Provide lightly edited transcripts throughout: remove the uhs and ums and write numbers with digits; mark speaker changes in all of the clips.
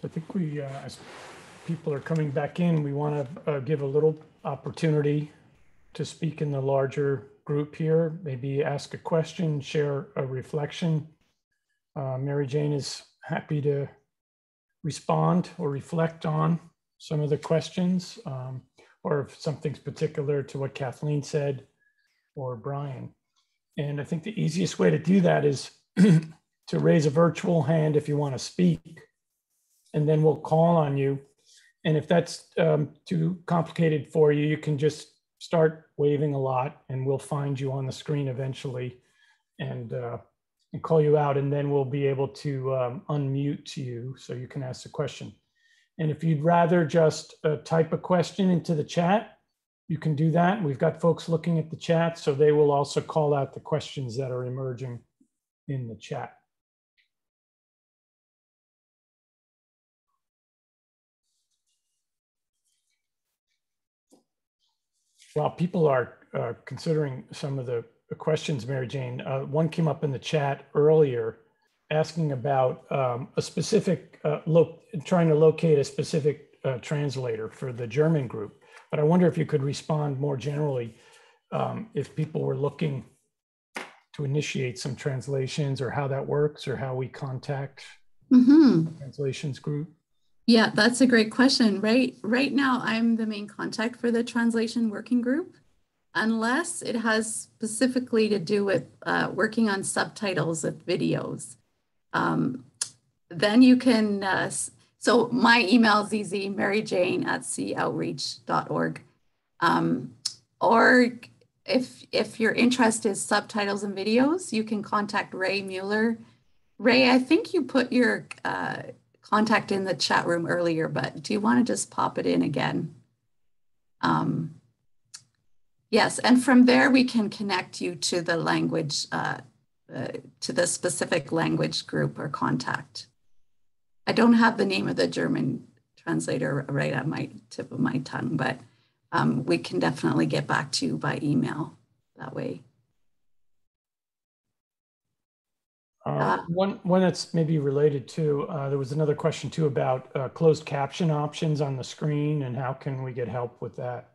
Speaker 1: So I think we, as people are coming back in, we want to give a little opportunity to speak in the larger group here, maybe ask a question, share a reflection. Mary Jane is happy to respond or reflect on some of the questions, or if something's particular to what Kathleen said or Brian. And I think the easiest way to do that is to raise a virtual hand if you want to speak, and then we'll call on you. And if that's too complicated for you, you can just start waving a lot and we'll find you on the screen eventually and call you out, and then we'll be able to unmute you so you can ask the question. And if you'd rather just type a question into the chat, you can do that. We've got folks looking at the chat, so they will also call out the questions that are emerging in the chat. While people are considering some of the questions, Mary Jane, one came up in the chat earlier asking about a specific, trying to locate a specific translator for the German group. But I wonder if you could respond more generally if people were looking to initiate some translations, or how that works, or how we contact the translations group.
Speaker 2: Yeah, that's a great question. Right now, I'm the main contact for the translation working group, unless it has specifically to do with working on subtitles of videos. Then you can, so my email is easy, maryjane@coutreach.org. Or if your interest is subtitles and videos, you can contact Ray Mueller. Ray, I think you put your contact in the chat room earlier, but do you want to just pop it in again? Yes, and from there we can connect you to the language, to the specific language group or contact. I don't have the name of the German translator right at my tip of my tongue, but we can definitely get back to you by email that way.
Speaker 1: One that's maybe related to, there was another question too about closed caption options on the screen, and how can we get help with that?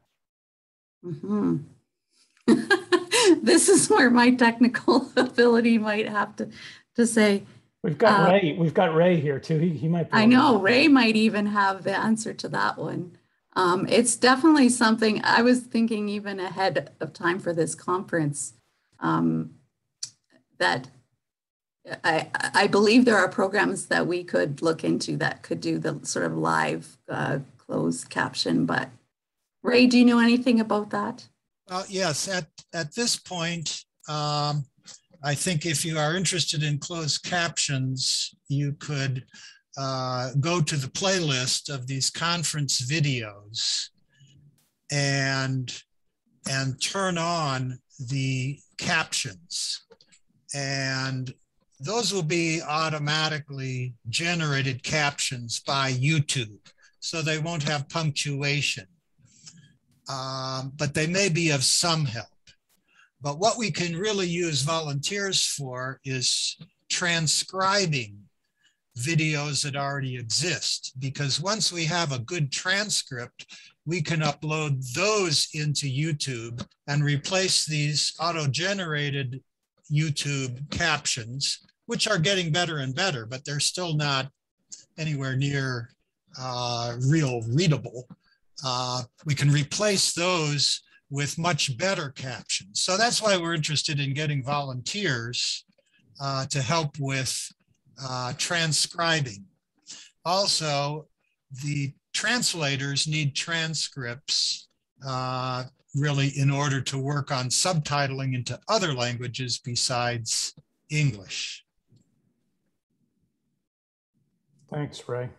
Speaker 2: This is where my technical ability might have to say.
Speaker 1: We've got Ray. We've got Ray here too. He might be.
Speaker 2: I know Ray might even have the answer to that one. It's definitely something I was thinking even ahead of time for this conference, that I believe there are programs that we could look into that could do the sort of live closed caption. But Ray, do you know anything about that?
Speaker 3: Yes, at this point, I think if you are interested in closed captions, you could go to the playlist of these conference videos and turn on the captions. And those will be automatically generated captions by YouTube, so they won't have punctuation. But they may be of some help. But what we can really use volunteers for is transcribing videos that already exist, because once we have a good transcript, we can upload those into YouTube and replace these auto-generated YouTube captions, which are getting better and better, but they're still not anywhere near real readable. We can replace those with much better captions. So that's why we're interested in getting volunteers to help with transcribing. Also, the translators need transcripts really in order to work on subtitling into other languages besides English.
Speaker 1: Thanks, Ray.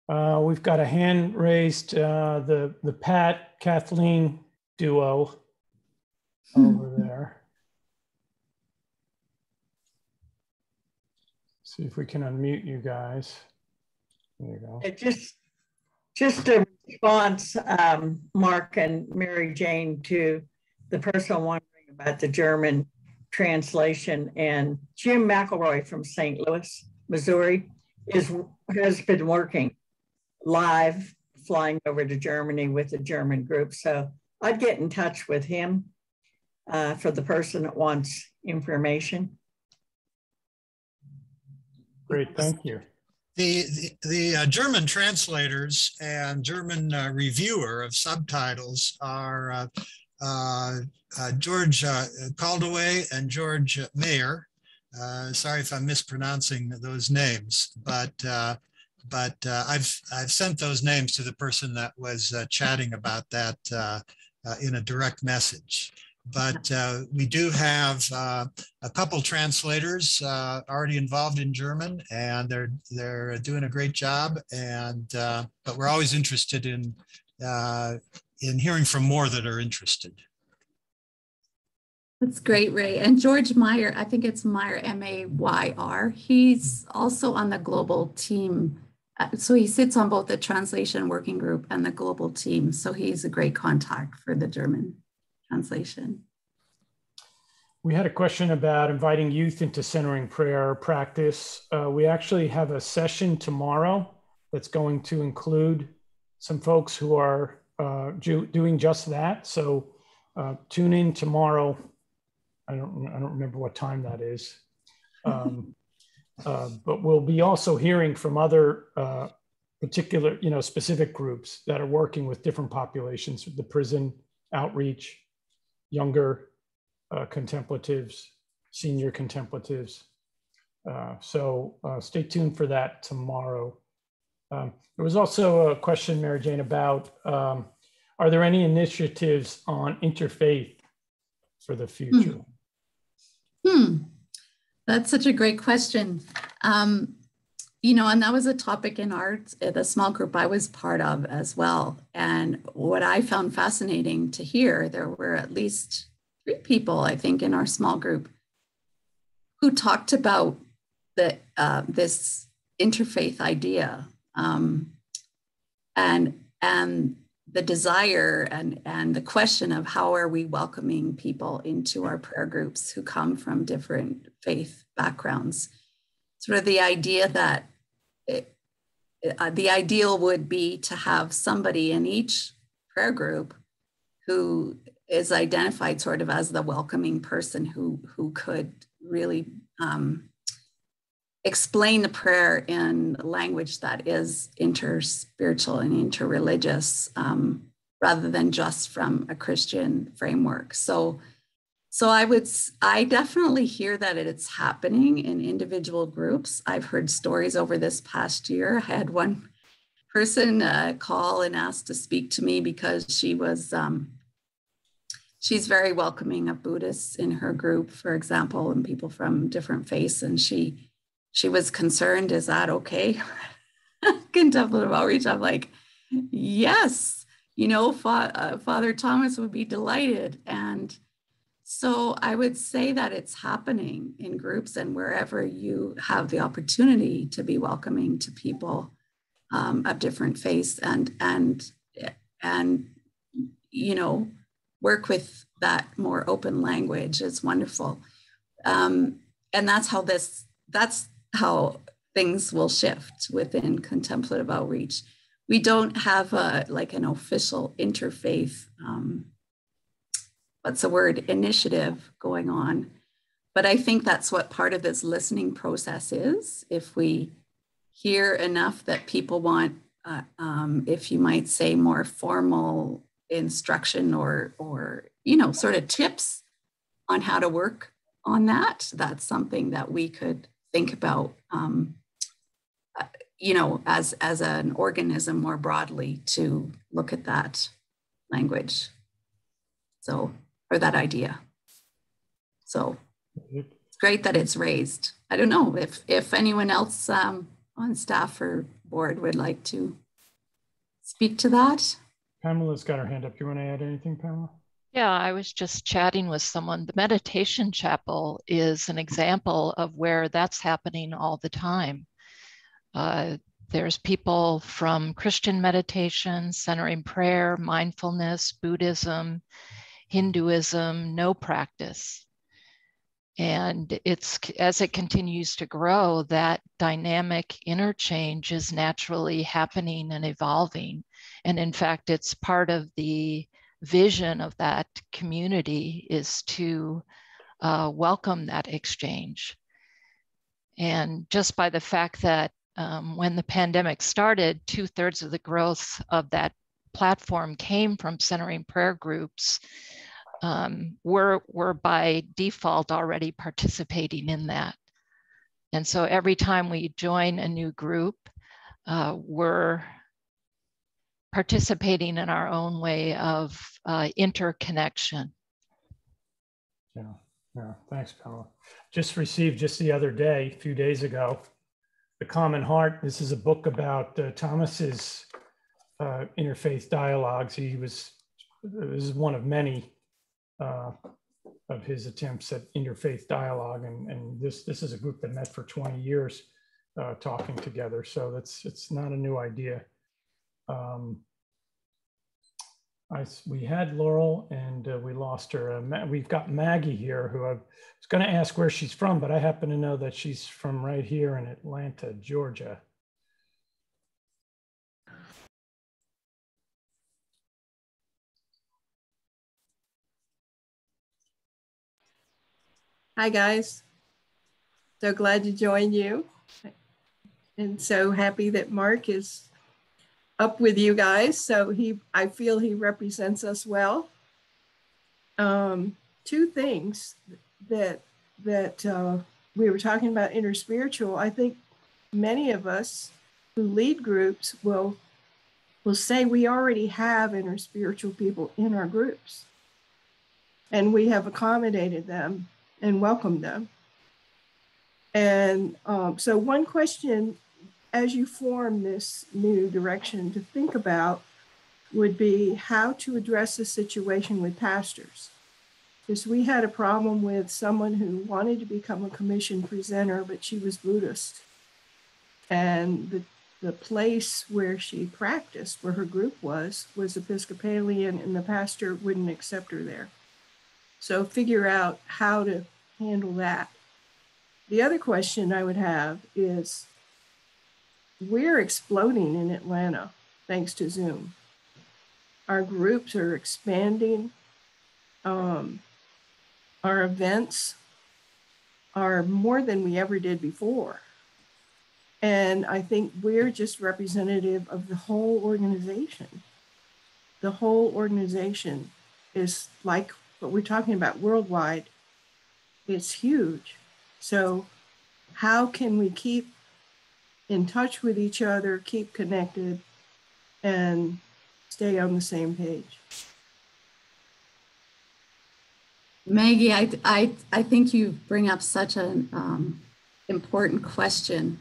Speaker 1: We've got a hand raised, the Pat Kathleen duo over there. See if we can unmute you guys. There you go.
Speaker 4: Just a response, Mark and Mary Jane, to the person wondering about the German translation. And Jim McElroy from St. Louis, Missouri, has been working live, flying over to Germany with the German group. So I'd get in touch with him for the person that wants information.
Speaker 1: Great, thank you.
Speaker 3: The German translators and German reviewer of subtitles are George Caldaway and George Mayer. Sorry if I'm mispronouncing those names, but I've sent those names to the person that was chatting about that in a direct message. But we do have a couple translators already involved in German, and they're doing a great job. And but we're always interested in hearing from more that are interested.
Speaker 2: That's great, Ray. And George Meyer, I think it's Meyer, M-A-Y-R. He's also on the global team. So he sits on both the translation working group and the global team. So he's a great contact for the German translation.
Speaker 1: We had a question about inviting youth into centering prayer practice. We actually have a session tomorrow that's going to include some folks who are doing just that. So tune in tomorrow. I don't remember what time that is. But we'll be also hearing from other particular, specific groups that are working with different populations, the prison outreach, younger contemplatives, senior contemplatives. So stay tuned for that tomorrow. There was also a question, Mary Jane, about are there any initiatives on interfaith for the future?
Speaker 2: That's such a great question. And that was a topic in the small group I was part of as well. And what I found fascinating to hear, there were at least 3 people, I think, in our small group who talked about this interfaith idea and the desire and the question of how are we welcoming people into our prayer groups who come from different faith backgrounds. Sort of the idea that the ideal would be to have somebody in each prayer group who is identified sort of as the welcoming person who could really explain the prayer in language that is interspiritual and interreligious, rather than just from a Christian framework. So I definitely hear that it's happening in individual groups. I've heard stories over this past year. I had one person call and ask to speak to me because she was, she's very welcoming of Buddhists in her group, for example, and people from different faiths. And she was concerned, is that okay? Contemplative outreach, I'm like, yes, Father Thomas would be delighted. And so I would say that it's happening in groups and wherever you have the opportunity to be welcoming to people of different faiths and work with that more open language is wonderful. And that's how things will shift within contemplative outreach. We don't have an official interfaith, initiative going on. But I think that's what part of this listening process is. If we hear enough that people want, if you might say, more formal instruction or sort of tips on how to work on that, that's something that we could think about, as an organism more broadly to look at that language. So, or that idea. So it's great that it's raised. I don't know if anyone else on staff or board would like to speak to that.
Speaker 1: Pamela's got her hand up. Do you want to add anything, Pamela?
Speaker 5: Yeah, I was just chatting with someone. The meditation chapel is an example of where that's happening all the time. There's people from Christian meditation, centering prayer, mindfulness, Buddhism, Hinduism, no practice. And as it continues to grow, that dynamic interchange is naturally happening and evolving. And in fact, it's part of the vision of that community is to welcome that exchange. And just by the fact that when the pandemic started, 2/3 of the growth of that platform came from centering prayer groups, we're by default already participating in that. And so every time we join a new group, we're participating in our own way of interconnection.
Speaker 1: Yeah, thanks, Pamela. Just received just the other day, a few days ago, The Common Heart. This is a book about Thomas's interfaith dialogues. This is one of many of his attempts at interfaith dialogue, and this is a group that met for 20 years talking together. So it's not a new idea. We had Laurel and we lost her. We've got Maggie here, who I was going to ask where she's from, but I happen to know that she's from right here in Atlanta, Georgia.
Speaker 6: Hi, guys. So glad to join you. And so happy that Mark is up with you guys. So I feel he represents us well. Two things that we were talking about interspiritual. I think many of us who lead groups will say we already have interspiritual people in our groups, and we have accommodated them and welcomed them. And so one question as you form this new direction to think about would be how to address the situation with pastors. Because we had a problem with someone who wanted to become a commissioned presenter, but she was Buddhist. And the place where she practiced, where her group was Episcopalian, and the pastor wouldn't accept her there. So figure out how to handle that. The other question I would have is, we're exploding in Atlanta thanks to Zoom. Our groups are expanding. Our events are more than we ever did before. And I think we're just representative of the whole organization. The whole organization is like what we're talking about worldwide. It's huge. So how can we keep in touch with each other, keep connected, and stay on the same page?
Speaker 2: Maggie, I think you bring up such an important question.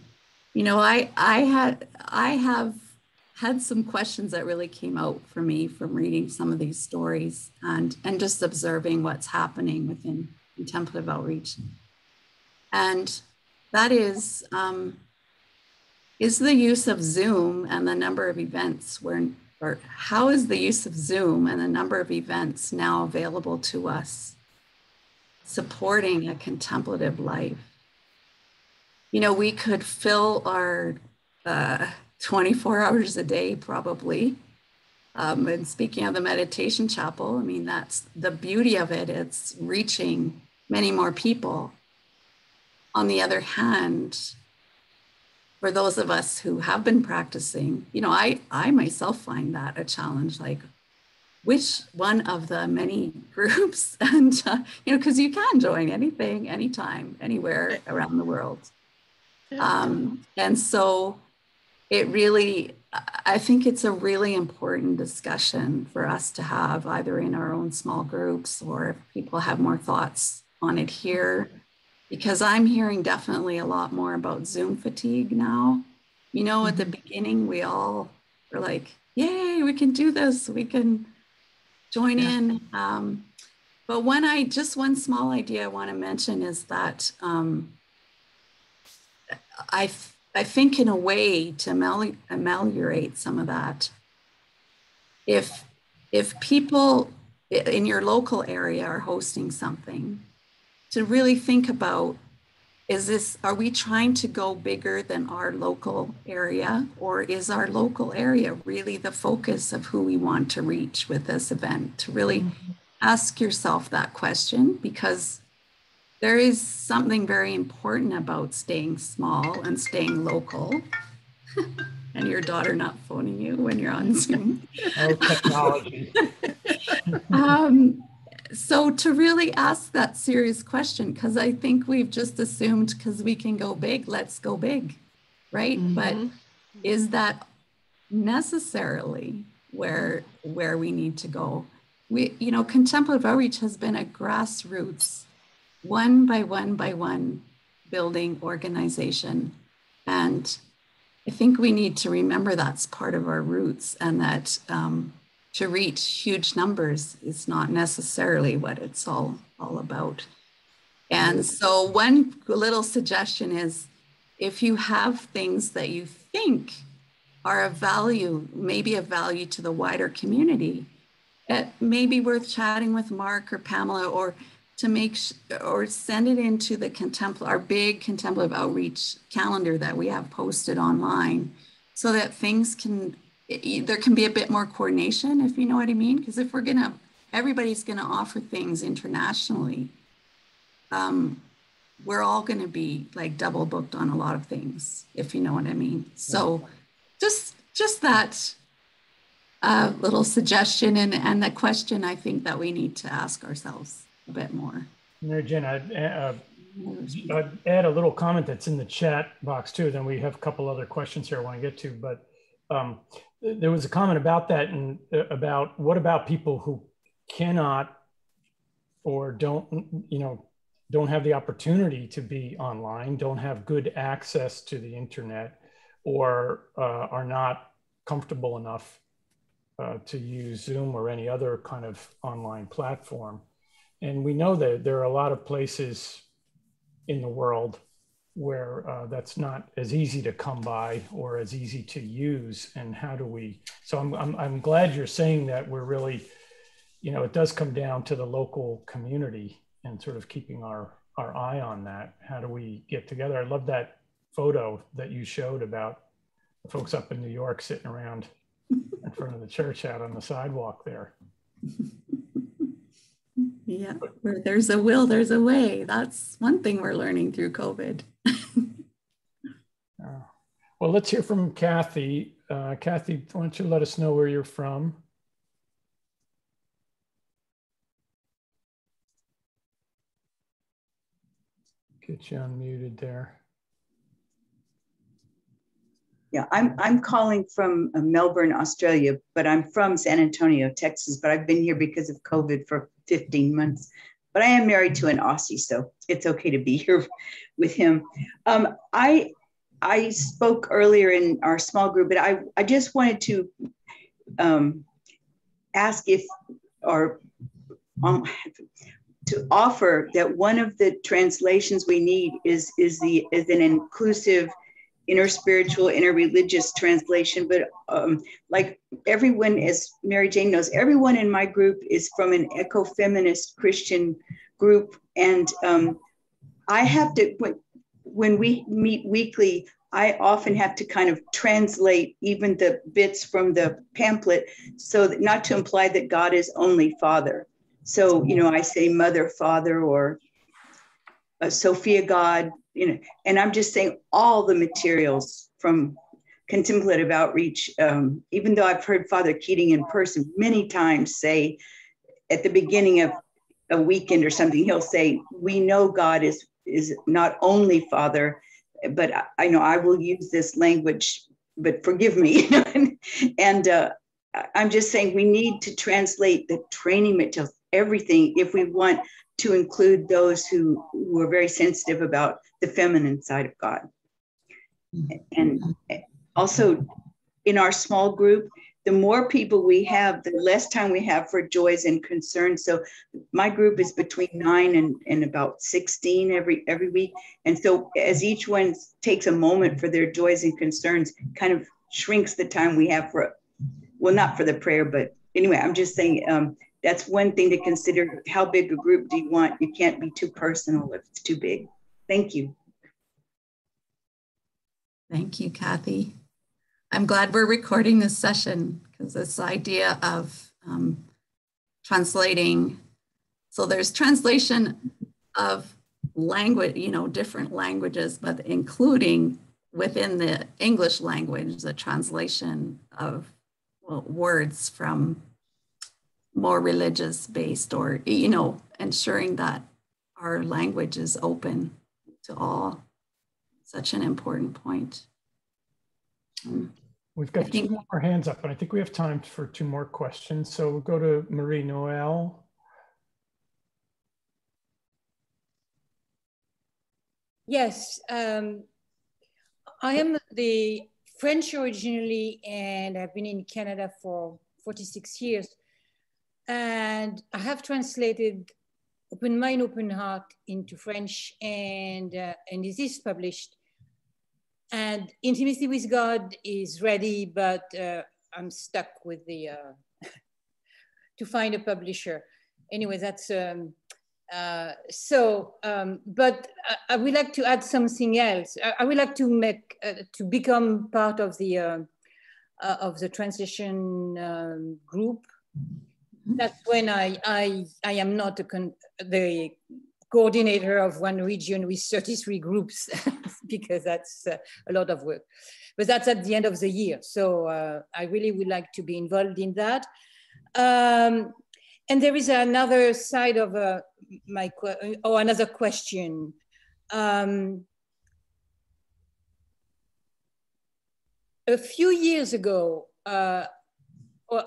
Speaker 2: You know, I have had some questions that really came out for me from reading some of these stories and just observing what's happening within Contemplative Outreach. And that is the use of Zoom and the number of events or how is the use of Zoom and the number of events now available to us supporting a contemplative life? You know, we could fill our 24 hours a day probably. And speaking of the meditation chapel, I mean, that's the beauty of it. It's reaching many more people. On the other hand, for those of us who have been practicing, you know, I myself find that a challenge, like which one of the many groups, and, you know, because you can join anything, anytime, anywhere around the world. And so it really, I think it's a really important discussion for us to have either in our own small groups or if people have more thoughts on it here, because I'm hearing definitely a lot more about Zoom fatigue now. You know, at the beginning, we all were like, yay, we can do this, we can join in. But one small idea I want to mention is that I think in a way to ameliorate some of that, if people in your local area are hosting something, to really think about, are we trying to go bigger than our local area, or is our local area really the focus of who we want to reach with this event? To really ask yourself that question, because there is something very important about staying small and staying local. And your daughter not phoning you when you're on Zoom.
Speaker 1: Oh, technology.
Speaker 2: So to really ask that serious question, because I think we've just assumed because we can go big, let's go big, right? But is that necessarily where we need to go? Contemplative Outreach has been a grassroots, one by one building organization. And I think we need to remember that's part of our roots, and that to reach huge numbers is not necessarily what it's all about. And so one little suggestion is, if you have things that you think are of value, maybe of value to the wider community, it may be worth chatting with Mark or Pamela, or to or send it into the our big Contemplative Outreach calendar that we have posted online, so that there can be a bit more coordination, if you know what I mean. Because if everybody's gonna offer things internationally, we're all gonna be like double booked on a lot of things, if you know what I mean. So just that little suggestion and the question I think that we need to ask ourselves a bit more.
Speaker 1: Mary Jane, I'd add a little comment that's in the chat box too. Then we have a couple other questions here I want to get to, but there was a comment about that, and about what about people who cannot or don't have the opportunity to be online, don't have good access to the internet, or are not comfortable enough to use Zoom or any other kind of online platform. And we know that there are a lot of places in the world where that's not as easy to come by or as easy to use. And how do we, so I'm glad you're saying that we're really, it does come down to the local community and sort of keeping our eye on that. How do we get together? I love that photo that you showed about the folks up in New York sitting around in front of the church out on the sidewalk there.
Speaker 2: Yeah, where there's a will, there's a way. That's one thing we're learning through COVID.
Speaker 1: Well, let's hear from Kathy. Kathy, why don't you let us know where you're from? Get you unmuted there.
Speaker 7: Yeah, I'm calling from Melbourne, Australia, but I'm from San Antonio, Texas, but I've been here because of COVID for 15 months. But I am married to an Aussie, so it's okay to be here with him. I spoke earlier in our small group, but I just wanted to ask if, or to offer that one of the translations we need is an inclusive interspiritual, interreligious translation. But like everyone, as Mary Jane knows, everyone in my group is from an ecofeminist Christian group. And I have to, when we meet weekly, I often have to kind of translate even the bits from the pamphlet, so that not to imply that God is only Father. So, I say Mother, Father, or Sophia God, and I'm just saying all the materials from Contemplative Outreach, even though I've heard Father Keating in person many times say at the beginning of a weekend or something, he'll say, we know God is not only Father, but I know I will use this language, but forgive me. And I'm just saying we need to translate the training materials, everything, if we want to include those who are very sensitive about the feminine side of God. And also in our small group, the more people we have, the less time we have for joys and concerns. So my group is between 9 and about 16 every week. And so as each one takes a moment for their joys and concerns, kind of shrinks the time we have for, well, not for the prayer, but anyway, I'm just saying that's one thing to consider. How big a group do you want? You can't be too personal if it's too big. Thank you.
Speaker 2: Thank you, Kathy. I'm glad we're recording this session, because this idea of translating, so there's translation of language, you know, different languages, but including within the English language, the translation of, well, words from more religious based, or, you know, ensuring that our language is open to all. Such an important point.
Speaker 1: We've got two more hands up, and I think we have time for two more questions. So we'll go to Marie Noel.
Speaker 8: Yes, I am the French originally, and I've been in Canada for 46 years. And I have translated Open Mind, Open Heart into French, and this is published. And Intimacy with God is ready, but I'm stuck with the, to find a publisher. Anyway, that's, but I would like to add something else. I would like to make, to become part of the translation group. That's when I am not the coordinator of one region with 33 groups, because that's a lot of work. But that's at the end of the year. So I really would like to be involved in that. And there is another side of another question. A few years ago, or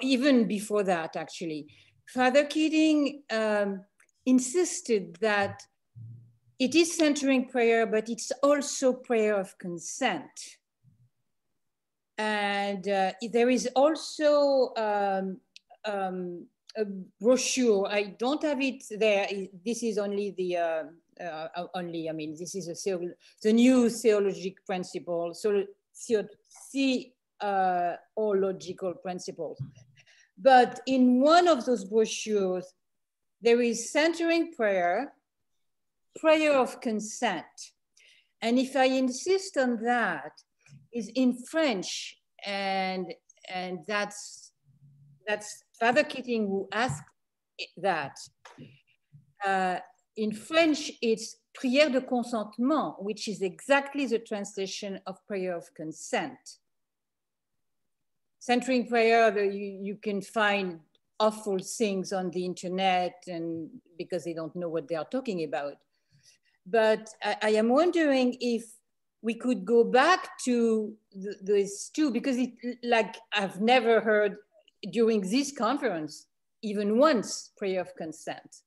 Speaker 8: even before that, actually, Father Keating insisted that it is centering prayer, but it's also prayer of consent. And there is also a brochure. I don't have it there. This is only the, I mean, this is the new theological principle, so theological principles. But in one of those brochures, there is centering prayer, prayer of consent. And if I insist on that, is in French, and that's Father Keating who asked that. In French, it's prière de consentement, which is exactly the translation of prayer of consent. Centering prayer, you can find awful things on the internet, and because they don't know what they are talking about. But I am wondering if we could go back to those two, because like I've never heard during this conference, even once, prayer of consent.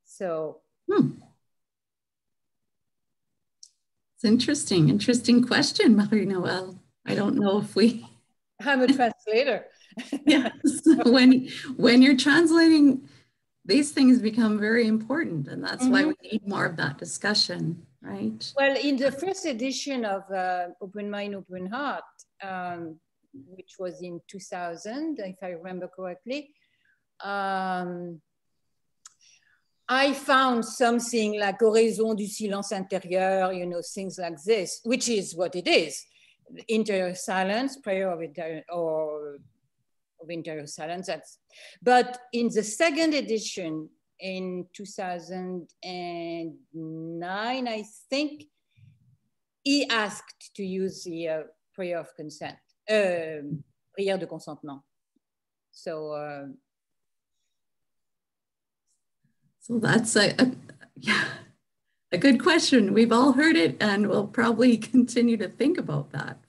Speaker 8: So.
Speaker 2: It's interesting question, Marie-Noëlle. I don't know if we.
Speaker 8: I'm a translator.
Speaker 2: Yes, when you're translating, these things become very important, and that's why we need more of that discussion, right?
Speaker 8: Well, in the first edition of Open Mind, Open Heart, which was in 2000, if I remember correctly, I found something like oraison du silence intérieur, you know, things like this, which is what it is. Interior silence, prayer of interior silence. But in the second edition in 2009, I think, he asked to use the prayer of consent, prière de consentement. So
Speaker 2: that's a good question. We've all heard it, and we'll probably continue to think about that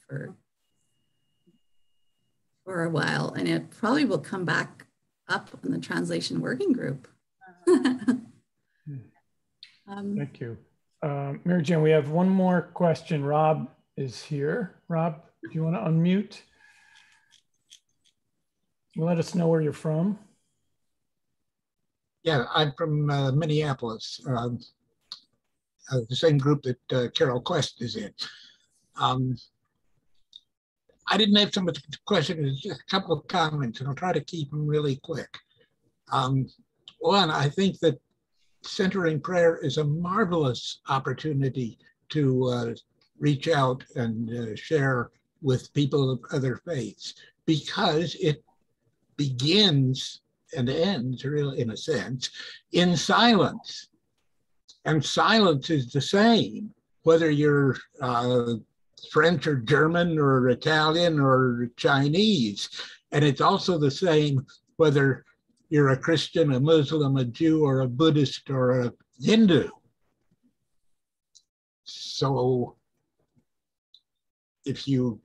Speaker 2: for a while, and it probably will come back up in the translation working group.
Speaker 1: Thank you. Mary Jane, we have one more question. Rob is here. Rob, do you want to unmute? Let us know where you're from.
Speaker 9: Yeah, I'm from Minneapolis, the same group that Carol Quest is in. I didn't have so much question, just a couple of comments, and I'll try to keep them really quick. One, I think that centering prayer is a marvelous opportunity to reach out and share with people of other faiths, because it begins and ends, really, in a sense, in silence. And silence is the same, whether you're French or German or Italian or Chinese. And it's also the same whether you're a Christian, a Muslim, a Jew, or a Buddhist, or a Hindu. So if you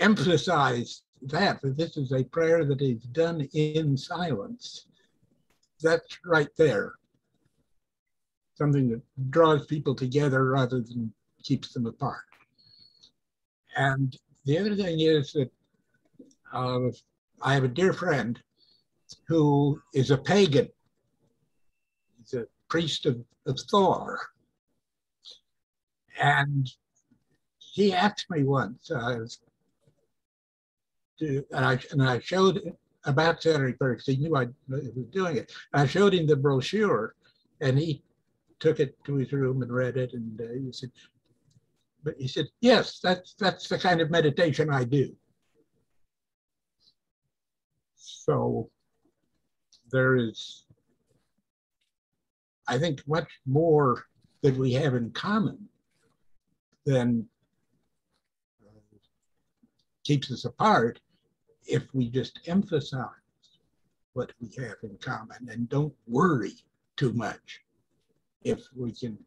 Speaker 9: emphasize that this is a prayer that is done in silence, that's right there. Something that draws people together rather than keeps them apart. And the other thing is that I have a dear friend who is a pagan. He's a priest of Thor. And he asked me once, and I showed him about centering prayer because he knew I was doing it. And I showed him the brochure, and he took it to his room and read it, and he said, yes, that's the kind of meditation I do. So there is, I think, much more that we have in common than keeps us apart if we just emphasize what we have in common and don't worry too much if we can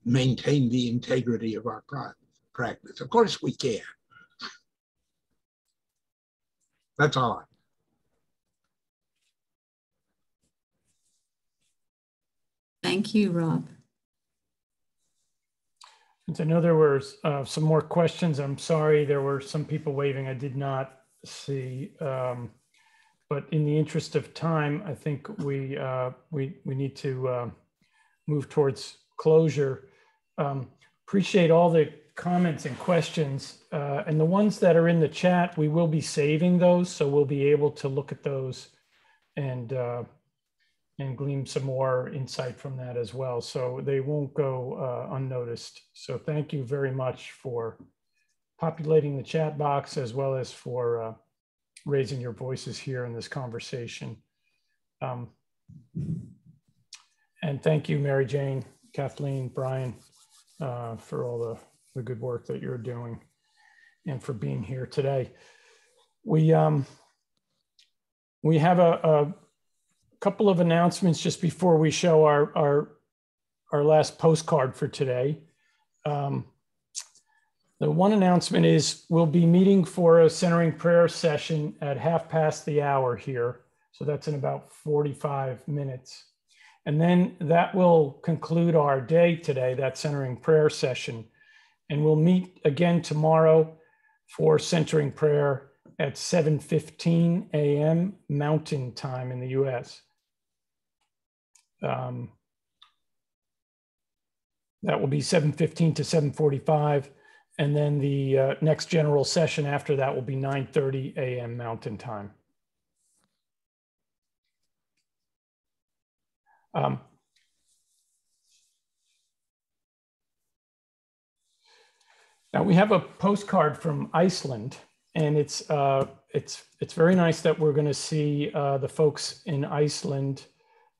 Speaker 9: maintain the integrity of our practice. Of course we can. That's all.
Speaker 2: Thank you, Rob.
Speaker 1: Since I know there were some more questions, I'm sorry, there were some people waving I did not see. But in the interest of time, I think we need to move towards closure. Appreciate all the comments and questions, and the ones that are in the chat, we will be saving those, so we'll be able to look at those and glean some more insight from that as well. So they won't go unnoticed. So thank you very much for populating the chat box, as well as for raising your voices here in this conversation. And thank you, Mary Jane, Kathleen, Brian, for all the good work that you're doing and for being here today. We have a couple of announcements just before we show our last postcard for today. The one announcement is we'll be meeting for a centering prayer session at 1:30 here. So that's in about 45 minutes. And then that will conclude our day today, that centering prayer session. And we'll meet again tomorrow for centering prayer at 7:15 a.m. Mountain Time in the US. That will be 7:15 to 7:45. And then the next general session after that will be 9:30 a.m. Mountain Time. Now we have a postcard from Iceland, and it's very nice that we're going to see the folks in Iceland,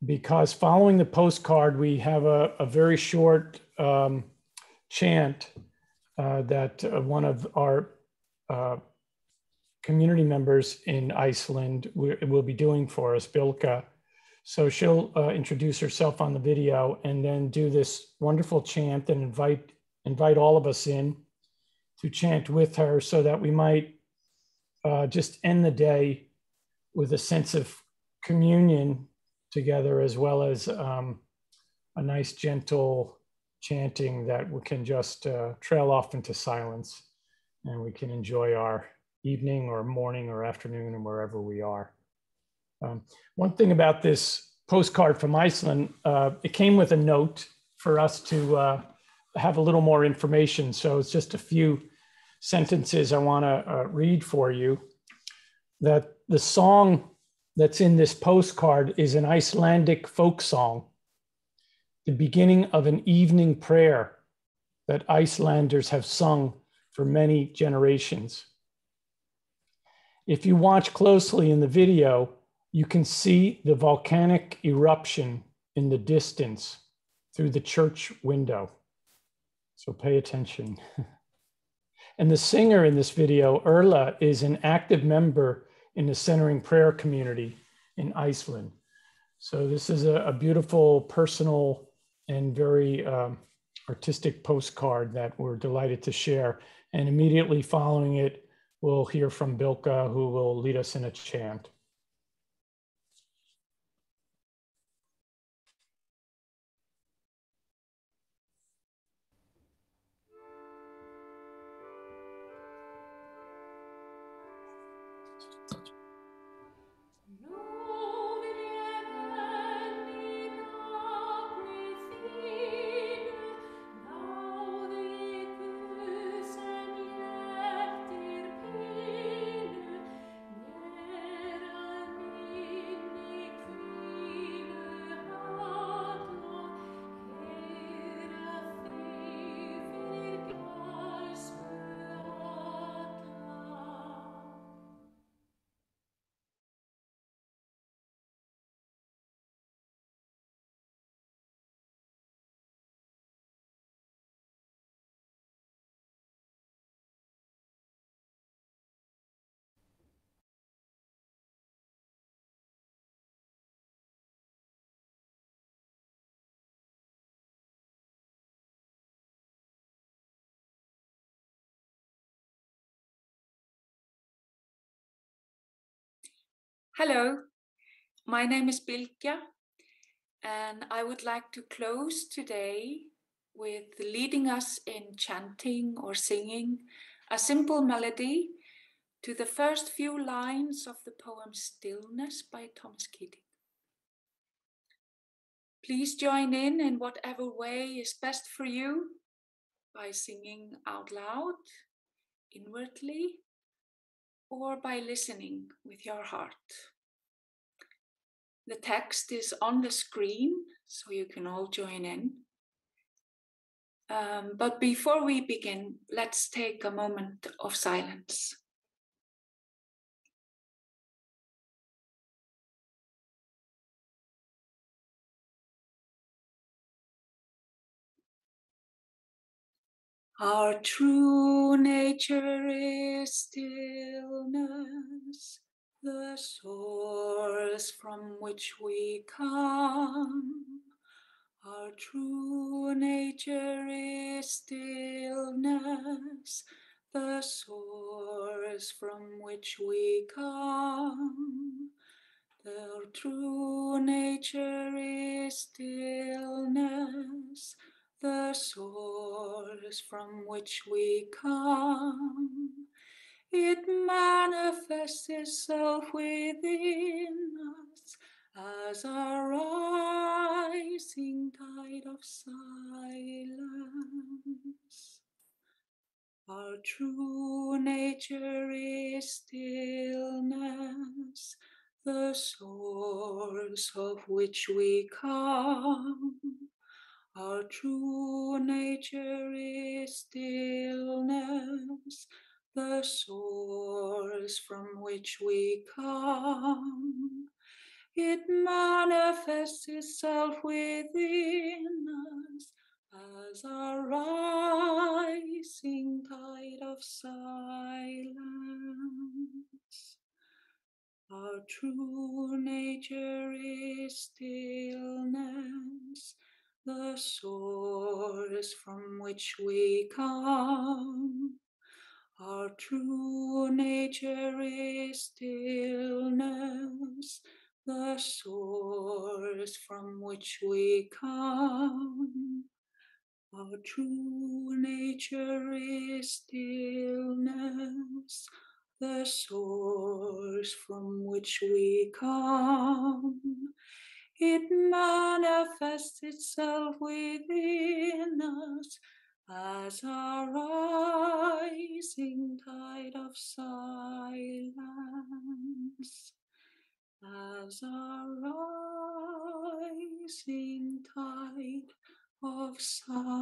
Speaker 1: because following the postcard we have a very short chant that one of our community members in Iceland will be doing for us, Bylja. So she'll introduce herself on the video and then do this wonderful chant and invite all of us in to chant with her, so that we might just end the day with a sense of communion together, as well as a nice gentle chanting that we can just trail off into silence, and we can enjoy our evening or morning or afternoon and wherever we are. One thing about this postcard from Iceland, it came with a note for us to have a little more information. So it's just a few sentences I want to read for you. That the song that's in this postcard is an Icelandic folk song, the beginning of an evening prayer that Icelanders have sung for many generations. If you watch closely in the video, you can see the volcanic eruption in the distance through the church window. So pay attention. And the singer in this video, Erla, is an active member in the centering prayer community in Iceland. So this is a beautiful, personal, and very artistic postcard that we're delighted to share. And immediately following it, we'll hear from Bylja, who will lead us in a chant.
Speaker 10: Hello, my name is Bylja, and I would like to close today with leading us in chanting or singing a simple melody to the first few lines of the poem Stillness by Thomas Keating. Please join in whatever way is best for you, by singing out loud, inwardly, or by listening with your heart. The text is on the screen, so you can all join in. But before we begin, let's take a moment of silence. Our true nature is stillness, the source from which we come. Our true nature is stillness, the source from which we come. The true nature is stillness, the source from which we come. It manifests itself within us as a rising tide of silence. Our true nature is stillness, the source of which we come. Our true nature is stillness, the source from which we come. It manifests itself within us as a rising tide of silence. Our true nature is stillness, the source from which we come. Our true nature is stillness, the source from which we come. Our true nature is stillness, the source from which we come. It manifests itself within us as a rising tide of silence. was a rising tide of sorrow.